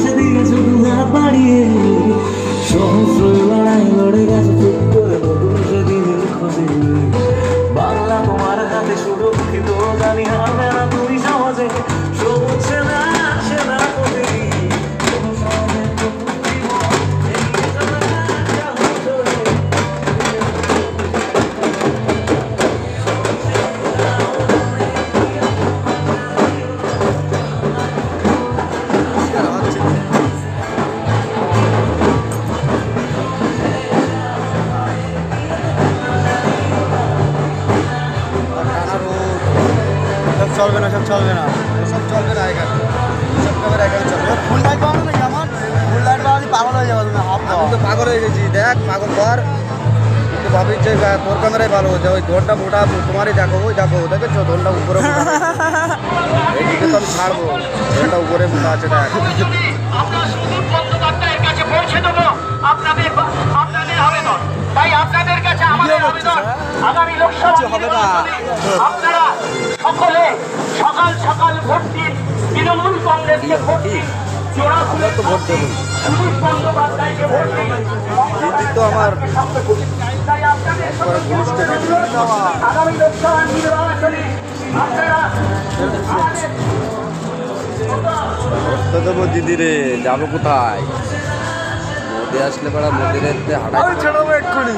পাশে দিকে শুধু হাত বাড়িয়ে সহস্র লড়াই লড়ে গেছে চুপ করে নতুন সেদিনের খোঁজে। বাংলা তোমার হাতে সুরক্ষিত, জানি হবে না তুমি সহজে। সবুজ সেনা সেনাপতি চলবে না, সব চলবে না, সব চলবে না এখানে, সব ক্যামেরা এখানে চলবে। ফুল লাইট বানানো নাকি আমার? ফুল লাইট বানালে পাগল হয়ে যাবে তুমি। আমি তো পাগল হয়ে গেছি, দেখ পাগল কর। তো ভাবিস যে তোর ক্যামেরাই ভালো, যে ওই ধনটা মোটা তোমারই দেখো, ওই দেখো দেখেছো ধনটা উপরে এদিকে তো আমি ছাড়বো, ধনটা উপরে মোটা আছে দেখ। আমরা সুদূর বন্দ্যোপাধ্যায়ের কাছে পৌঁছে দেবো আপনাদের আবেদন। তাই আপনাদের কাছে আমাদের আবেদন, আগামী লোকসভা নির্বাচনে আপনারা সকলে সকাল সকাল ভোট দিন, তৃণমূল কংগ্রেসকে ভোট দিন, জোড়া খুলে তো ভোট দেবো, সুদূর বন্দ্যোপাধ্যায়কে ভোট দিন। তো আমার তাই আপনাদের আগামী লোকসভা নির্বাচনে আপনারা তো দেবো দিদি রে, যাবো কোথায়? মোদি আসলে পাড়া মন্দিরের হাঁটা ছাড়াবো এক্ষুনি।